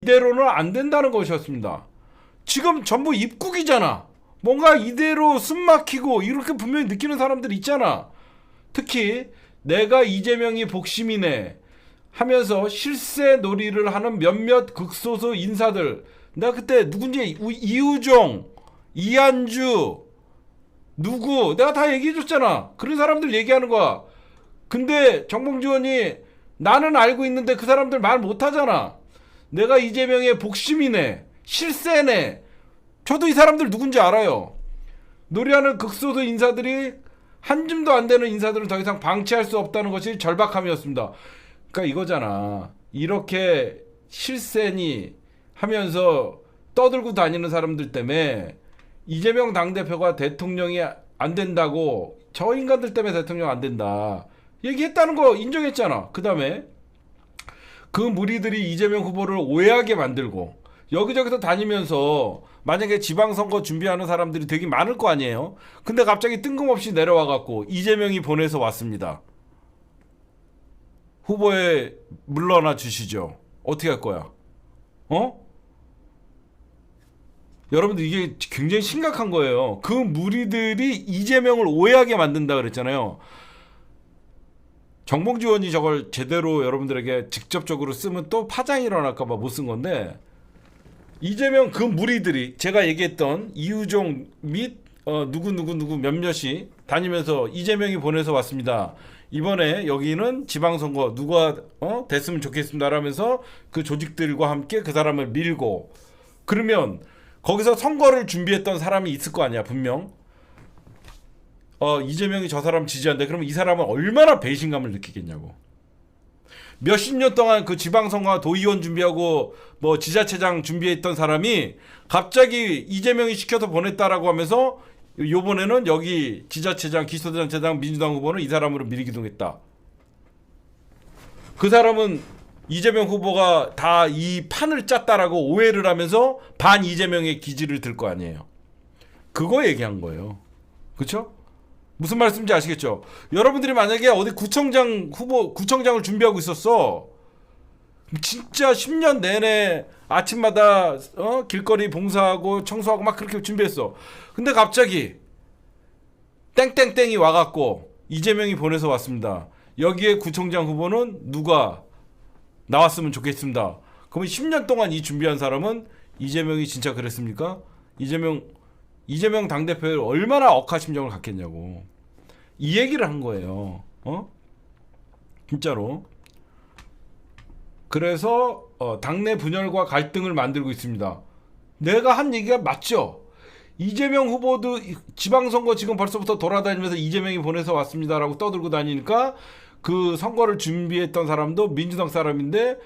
이대로는 안 된다는 것이었습니다. 지금 전부 입국이잖아. 뭔가 이대로 숨막히고 이렇게 분명히 느끼는 사람들 있잖아. 특히 내가 이재명이 복심이네 하면서 실세 놀이를 하는 몇몇 극소수 인사들, 내가 그때 누군지 이우종, 이한주 누구 내가 다 얘기해줬잖아. 그런 사람들 얘기하는 거야. 근데 정봉주 의원이 나는 알고 있는데 그 사람들 말 못하잖아. 내가 이재명의 복심이네, 실세네. 저도 이 사람들 누군지 알아요. 노래하는 극소수 인사들이 한 줌도 안 되는 인사들은 더 이상 방치할 수 없다는 것이 절박함이었습니다. 그러니까 이거잖아. 이렇게 실세니 하면서 떠들고 다니는 사람들 때문에 이재명 당대표가 대통령이 안 된다고, 저 인간들 때문에 대통령 안 된다 얘기했다는 거 인정했잖아. 그 다음에 그 무리들이 이재명 후보를 오해하게 만들고 여기저기서 다니면서 만약에 지방선거 준비하는 사람들이 되게 많을 거 아니에요. 근데 갑자기 뜬금없이 내려와갖고 이재명이 보내서 왔습니다. 후보에 물러나 주시죠. 어떻게 할 거야? 여러분들 이게 굉장히 심각한 거예요. 그 무리들이 이재명을 오해하게 만든다 그랬잖아요. 정봉주 의원이 저걸 제대로 여러분들에게 직접적으로 쓰면 또 파장이 일어날까봐 못 쓴 건데, 이재명 그 무리들이 제가 얘기했던 이우종 및 누구 몇몇이 다니면서 이재명이 보내서 왔습니다. 이번에 여기는 지방선거 누가 됐으면 좋겠습니다 라면서 그 조직들과 함께 그 사람을 밀고, 그러면 거기서 선거를 준비했던 사람이 있을 거 아니야 분명. 이재명이 저 사람 지지한대. 그러면 이 사람은 얼마나 배신감을 느끼겠냐고. 몇십 년 동안 그 지방선거 도의원 준비하고 뭐 지자체장 준비했던 사람이 갑자기 이재명이 시켜서 보냈다라고 하면서 요번에는 여기 지자체장, 기초단체장 민주당 후보는 이 사람으로 밀기도 했다. 그 사람은 이재명 후보가 다 이 판을 짰다라고 오해를 하면서 반 이재명의 기지를 들 거 아니에요. 그거 얘기한 거예요. 그렇죠? 무슨 말씀인지 아시겠죠? 여러분들이 만약에 어디 구청장을 준비하고 있었어. 진짜 10년 내내 아침마다 길거리 봉사하고 청소하고 막 그렇게 준비했어. 근데 갑자기 땡땡땡이 와갖고 이재명이 보내서 왔습니다. 여기에 구청장 후보는 누가 나왔으면 좋겠습니다. 그러면 10년 동안 이 준비한 사람은 이재명이 진짜 그랬습니까? 이재명 당대표에 얼마나 억하심정을 갖겠냐고. 이 얘기를 한 거예요. 진짜로. 그래서 당내 분열과 갈등을 만들고 있습니다. 내가 한 얘기가 맞죠? 이재명 후보도 지방선거 지금 벌써부터 돌아다니면서 이재명이 보내서 왔습니다라고 떠들고 다니니까 그 선거를 준비했던 사람도 민주당 사람인데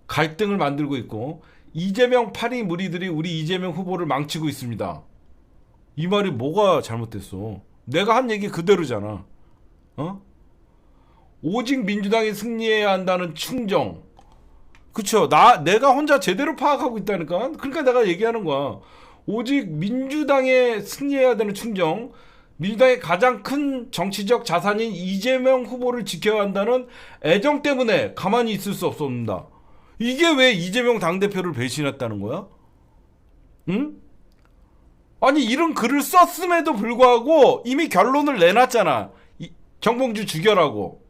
갈등을 만들고 있고, 이재명 파리 무리들이 우리 이재명 후보를 망치고 있습니다. 이 말이 뭐가 잘못됐어? 내가 한 얘기 그대로잖아. 오직 민주당이 승리해야 한다는 충정. 그쵸? 내가 혼자 제대로 파악하고 있다니까. 그러니까 내가 얘기하는 거야. 오직 민주당에 승리해야 되는 충정. 민주당의 가장 큰 정치적 자산인 이재명 후보를 지켜야 한다는 애정 때문에 가만히 있을 수 없습니다. 이게 왜 이재명 당대표를 배신했다는 거야? 응? 아니 이런 글을 썼음에도 불구하고 이미 결론을 내놨잖아. 정봉주 죽여라고.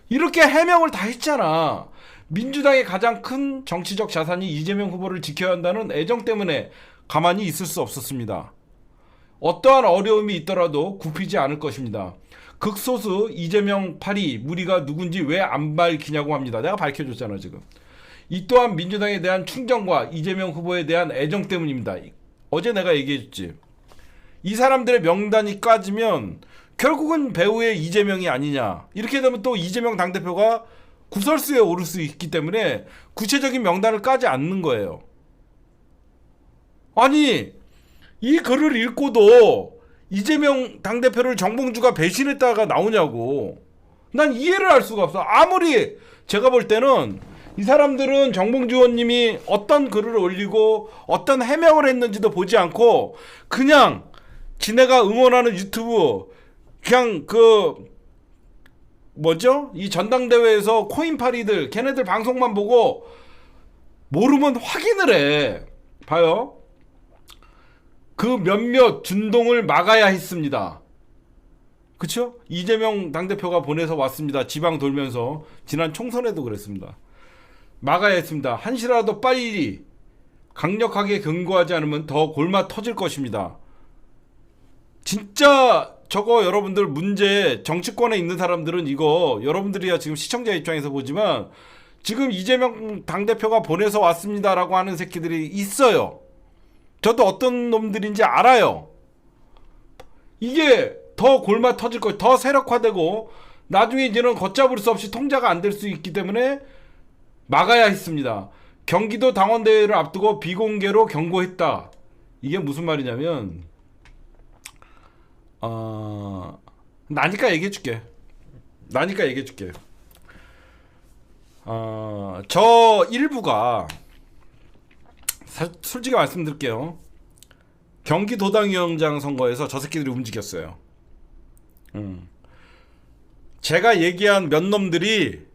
이렇게 해명을 다 했잖아. 민주당의 가장 큰 정치적 자산이 이재명 후보를 지켜야 한다는 애정 때문에 가만히 있을 수 없었습니다. 어떠한 어려움이 있더라도 굽히지 않을 것입니다. 극소수 이재명 파리 무리가 누군지 왜 안 밝히냐고 합니다. 내가 밝혀줬잖아 지금. 이 또한 민주당에 대한 충정과 이재명 후보에 대한 애정 때문입니다. 어제 내가 얘기했지. 이 사람들의 명단이 까지면 결국은 배우의 이재명이 아니냐. 이렇게 되면 또 이재명 당대표가 구설수에 오를 수 있기 때문에 구체적인 명단을 까지 않는 거예요. 아니 이 글을 읽고도 이재명 당대표를 정봉주가 배신했다가 나오냐고. 난 이해를 할 수가 없어. 아무리 제가 볼 때는 이 사람들은 정봉주 의원님이 어떤 글을 올리고 어떤 해명을 했는지도 보지 않고 그냥 지네가 응원하는 유튜브 그냥 이 전당대회에서 코인파리들 걔네들 방송만 보고 모르면 확인을 해. 봐요. 그 몇몇 준동을 막아야 했습니다. 그쵸? 이재명 당대표가 보내서 왔습니다. 지방 돌면서. 지난 총선에도 그랬습니다. 막아야 했습니다. 한시라도 빨리 강력하게 경고하지 않으면 더 골마 터질 것입니다. 진짜 저거 여러분들 문제, 정치권에 있는 사람들은 이거 여러분들이야 지금 시청자 입장에서 보지만 지금 이재명 당대표가 보내서 왔습니다라고 하는 새끼들이 있어요. 저도 어떤 놈들인지 알아요. 이게 더 골마 터질 거, 더 세력화되고 나중에 이제는 걷잡을 수 없이 통제가 안 될 수 있기 때문에 막아야 했습니다. 경기도 당원대회를 앞두고 비공개로 경고했다. 이게 무슨 말이냐면 나니까 얘기해줄게. 저 일부가 솔직히 말씀드릴게요. 경기도당위원장 선거에서 저 새끼들이 움직였어요. 제가 얘기한 몇 놈들이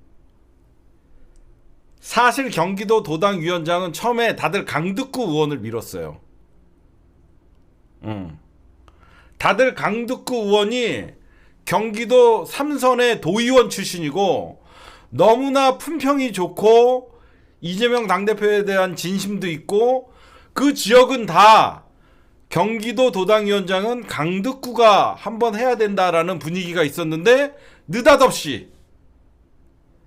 사실 경기도 도당위원장은 처음에 다들 강득구 의원을 밀었어요. 다들 강득구 의원이 경기도 삼선의 도의원 출신이고 너무나 품평이 좋고 이재명 당대표에 대한 진심도 있고 그 지역은 다 경기도 도당위원장은 강득구가 한번 해야 된다라는 분위기가 있었는데 느닷없이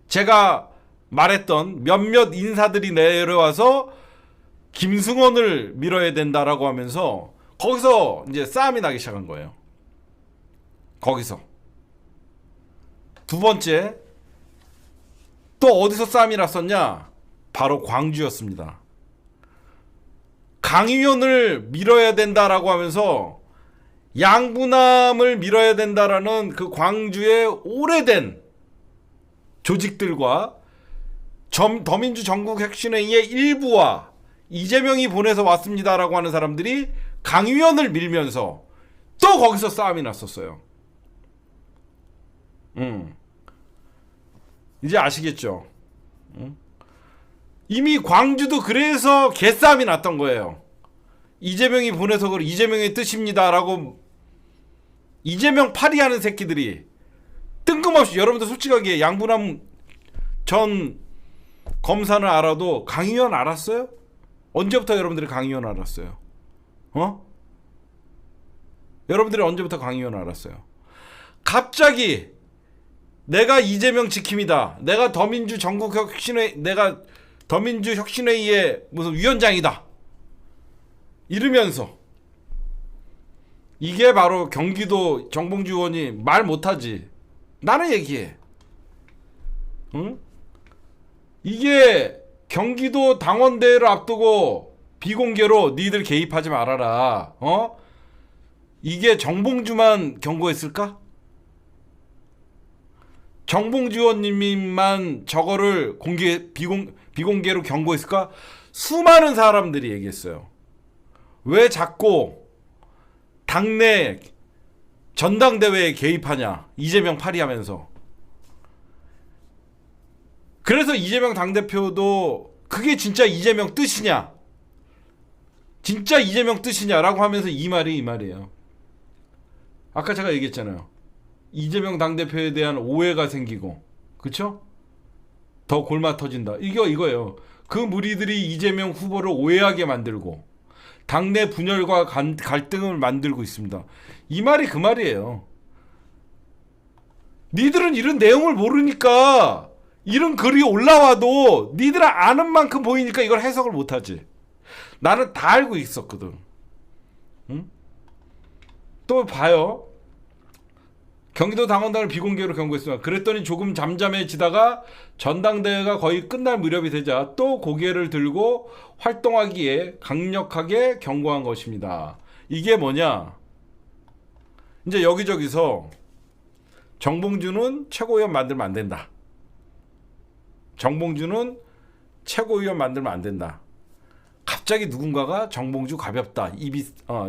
제가 말했던 몇몇 인사들이 내려와서 김승원을 밀어야 된다라고 하면서 거기서 이제 싸움이 나기 시작한 거예요. 거기서 두 번째 또 어디서 싸움이 났었냐? 바로 광주였습니다. 강의원을 밀어야 된다라고 하면서 양부남을 밀어야 된다라는 그 광주의 오래된 조직들과 더민주 전국혁신회의의 일부와 이재명이 보내서 왔습니다라고 하는 사람들이 강의원을 밀면서 또 거기서 싸움이 났었어요. 이제 아시겠죠? 이미 광주도 그래서 개싸움이 났던 거예요. 이재명이 보내서 그래, 이재명의 뜻입니다라고 이재명 파리하는 새끼들이 뜬금없이, 여러분들 솔직하게 양부남 전 검사는 알아도 강의원 알았어요? 언제부터 여러분들이 강의원 알았어요? 여러분들이 언제부터 강의원 알았어요? 갑자기 내가 이재명 지킴이다. 내가 더민주 전국혁신회, 내가 더민주 혁신회의의 무슨 위원장이다. 이러면서 이게 바로 경기도 정봉주 의원이 말 못하지. 나는 얘기해. 응? 이게 경기도 당원대회를 앞두고 비공개로 니들 개입하지 말아라. 이게 정봉주만 경고했을까? 정봉주 의원님만 저거를 비공개로 경고했을까? 수많은 사람들이 얘기했어요. 왜 자꾸 당내 전당대회에 개입하냐? 이재명 파리하면서. 그래서 이재명 당대표도 그게 진짜 이재명 뜻이냐? 진짜 이재명 뜻이냐라고 하면서 이 말이에요. 아까 제가 얘기했잖아요. 이재명 당대표에 대한 오해가 생기고, 그쵸? 더 골마 터진다. 이거예요. 그 무리들이 이재명 후보를 오해하게 만들고 당내 분열과 갈등을 만들고 있습니다. 이 말이 그 말이에요. 니들은 이런 내용을 모르니까 이런 글이 올라와도 니들 아는 만큼 보이니까 이걸 해석을 못하지. 나는 다 알고 있었거든. 응? 또 봐요. 경기도 당원단을 비공개로 경고했습니다. 그랬더니 조금 잠잠해지다가 전당대회가 거의 끝날 무렵이 되자 또 고개를 들고 활동하기에 강력하게 경고한 것입니다. 이게 뭐냐? 이제 여기저기서 정봉주는 최고위원 만들면 안 된다. 정봉주는 최고위원 만들면 안 된다. 갑자기 누군가가 정봉주 가볍다.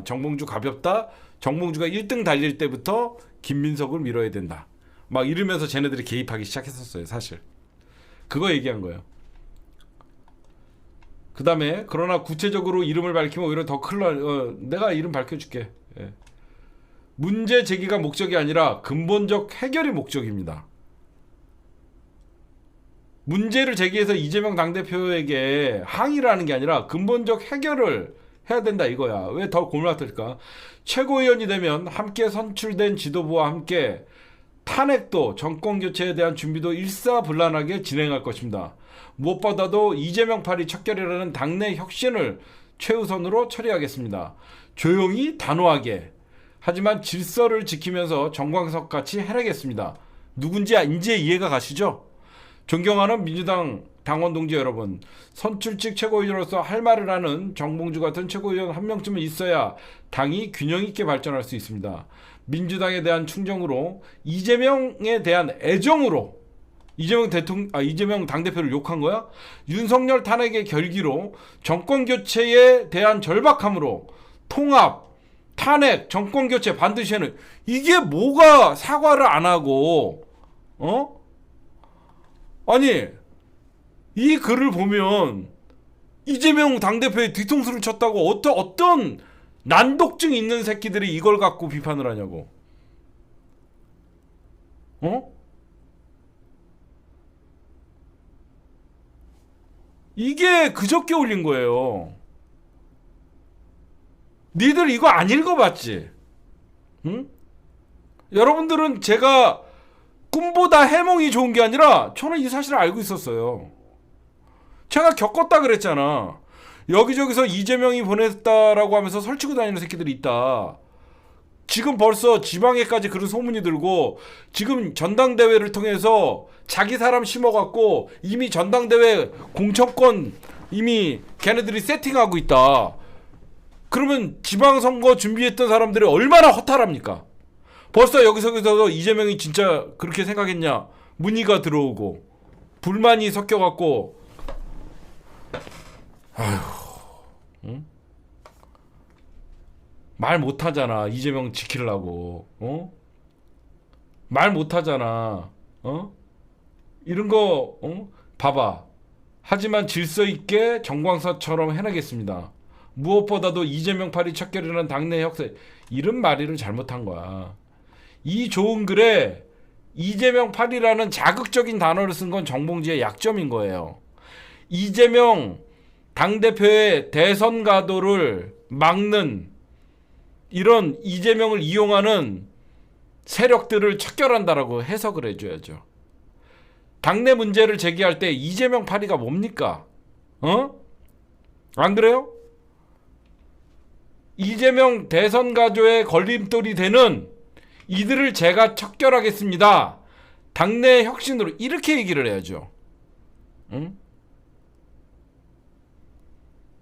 정봉주 가볍다. 정봉주가 1등 달릴 때부터 김민석을 밀어야 된다. 막 이러면서 쟤네들이 개입하기 시작했었어요. 사실 그거 얘기한 거예요. 그 다음에 그러나 구체적으로 이름을 밝히면 오히려 더 큰일 내가 이름 밝혀줄게. 예. 문제 제기가 목적이 아니라 근본적 해결이 목적입니다. 문제를 제기해서 이재명 당대표에게 항의를 하는 게 아니라 근본적 해결을 해야 된다 이거야. 왜 더 고민할까? 최고위원이 되면 함께 선출된 지도부와 함께 탄핵도 정권 교체에 대한 준비도 일사불란하게 진행할 것입니다. 무엇보다도 이재명 팔이 척결이라는 당내 혁신을 최우선으로 처리하겠습니다. 조용히 단호하게. 하지만 질서를 지키면서 정광석 같이 해내겠습니다. 누군지 이제 이해가 가시죠? 존경하는 민주당 당원 동지 여러분, 선출직 최고위원으로서 할 말을 하는 정봉주 같은 최고위원 한 명쯤은 있어야 당이 균형 있게 발전할 수 있습니다. 민주당에 대한 충정으로, 이재명에 대한 애정으로, 이재명 당대표를 욕한 거야? 윤석열 탄핵의 결기로, 정권 교체에 대한 절박함으로, 통합, 탄핵, 정권 교체 반드시 해는, 이게 뭐가 사과를 안 하고, 아니, 이 글을 보면 이재명 당대표의 뒤통수를 쳤다고 어떤 난독증 있는 새끼들이 이걸 갖고 비판을 하냐고. 이게 그저께 올린 거예요. 니들 이거 안 읽어봤지? 응? 여러분들은 제가 꿈보다 해몽이 좋은 게 아니라 저는 이 사실을 알고 있었어요. 제가 겪었다 그랬잖아. 여기저기서 이재명이 보냈다라고 하면서 설치고 다니는 새끼들이 있다. 지금 벌써 지방에까지 그런 소문이 들고, 지금 전당대회를 통해서 자기 사람 심어갖고 이미 전당대회 공천권 이미 걔네들이 세팅하고 있다. 그러면 지방선거 준비했던 사람들이 얼마나 허탈합니까? 벌써 여기저기서 이재명이 진짜 그렇게 생각했냐 문의가 들어오고 불만이 섞여갖고, 아휴, 응? 말 못하잖아. 이재명 지키려고. 말 못하잖아. 이런 거 봐봐. 하지만 질서 있게 정광사처럼 해내겠습니다. 무엇보다도 이재명 팔이 척결이라는 당내 혁세, 이런 말이를 잘못한 거야. 이 좋은 글에 이재명 팔이라는 자극적인 단어를 쓴 건 정봉지의 약점인 거예요. 이재명 당대표의 대선 가도를 막는 이런 이재명을 이용하는 세력들을 척결한다라고 해석을 해줘야죠. 당내 문제를 제기할 때 이재명 팔이가 뭡니까? 안 그래요? 이재명 대선 가조의 걸림돌이 되는 이들을 제가 척결하겠습니다. 당내 혁신으로, 이렇게 얘기를 해야죠. 응?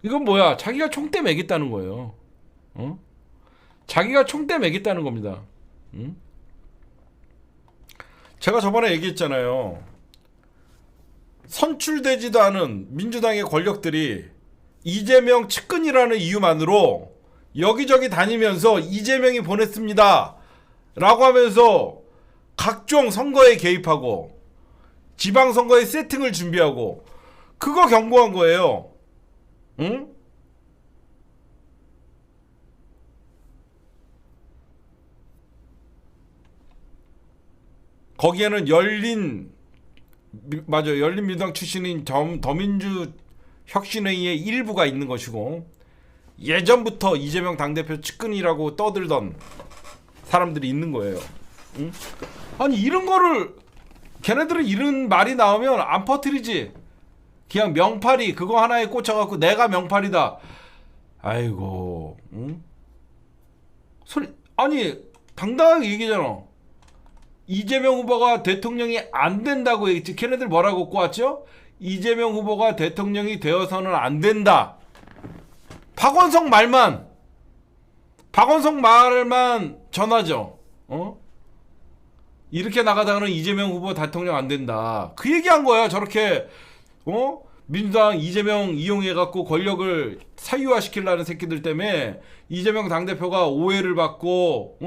이건 뭐야? 자기가 총대 매겠다는 거예요. 자기가 총대 매겠다는 겁니다. 응? 제가 저번에 얘기했잖아요. 선출되지도 않은 민주당의 권력들이 이재명 측근이라는 이유만으로 여기저기 다니면서 이재명이 보냈습니다 라고 하면서 각종 선거에 개입하고 지방선거에 세팅을 준비하고, 그거 경고한 거예요. 응? 거기에는 열린민주당 출신인 더민주 혁신회의의 일부가 있는 것이고, 예전부터 이재명 당대표 측근이라고 떠들던 사람들이 있는 거예요. 응? 아니 이런 거를, 걔네들은 이런 말이 나오면 안 퍼뜨리지. 그냥 명팔이 그거 하나에 꽂혀갖고 내가 명팔이다. 아이고, 응? 아니 당당하게 얘기잖아. 이재명 후보가 대통령이 안 된다고 얘기했지. 걔네들 뭐라고 꼬았죠? 이재명 후보가 대통령이 되어서는 안 된다. 박원석 말만 전하죠. 이렇게 나가다가는 이재명 후보 대통령 안 된다. 그 얘기한 거야. 저렇게 민주당 이재명 이용해갖고 권력을 사유화시키려는 새끼들 때문에 이재명 당대표가 오해를 받고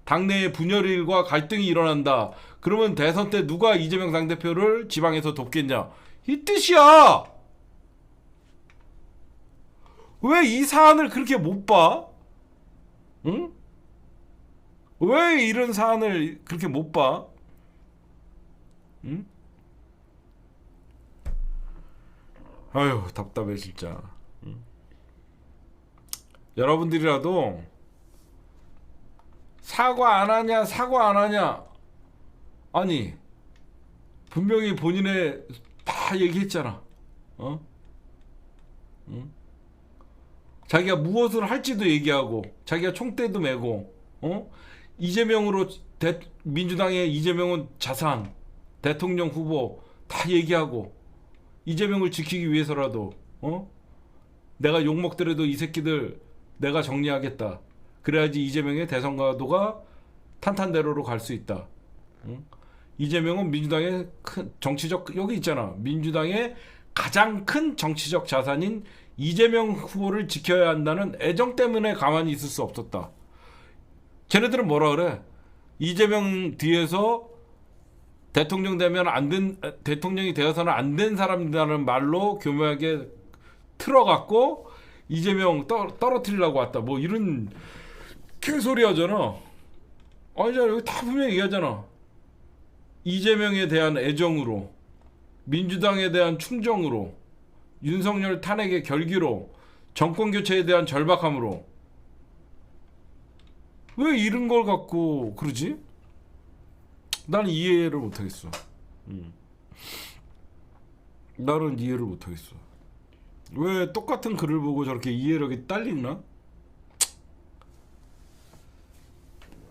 당내에 분열일과 갈등이 일어난다. 그러면 대선 때 누가 이재명 당대표를 지방에서 돕겠냐, 이 뜻이야. 왜 이 사안을 그렇게 못 봐? 응? 왜 이런 사안을 그렇게 못 봐? 응? 아유, 답답해 진짜. 응? 여러분들이라도 사과 안 하냐, 사과 안 하냐. 아니, 분명히 본인의 다 얘기했잖아. 어? 응? 자기가 무엇을 할지도 얘기하고, 자기가 총대도 메고, 어? 이재명으로 민주당의 이재명은 자산, 대통령 후보 다 얘기하고, 이재명을 지키기 위해서라도, 어? 내가 욕 먹더라도 이 새끼들 내가 정리하겠다. 그래야지 이재명의 대선 가도가 탄탄대로로 갈 수 있다. 응? 이재명은 민주당의 큰 정치적, 여기 있잖아. 민주당의 가장 큰 정치적 자산인 이재명 후보를 지켜야 한다는 애정 때문에 가만히 있을 수 없었다. 쟤네들은 뭐라 그래? 이재명 뒤에서 대통령 되면 안 된, 대통령이 되어서는 안 된 사람이라는 말로 교묘하게 틀어갖고 이재명 떨어뜨리려고 왔다. 뭐 이런 개소리 하잖아. 아니잖아. 여기 다 분명히 얘기하잖아. 이재명에 대한 애정으로, 민주당에 대한 충정으로, 윤석열 탄핵의 결기로, 정권 교체에 대한 절박함으로. 왜 이런 걸 갖고 그러지? 나는 이해를 못하겠어. 나는 이해를 못하겠어. 왜 똑같은 글을 보고 저렇게 이해력이 딸리나?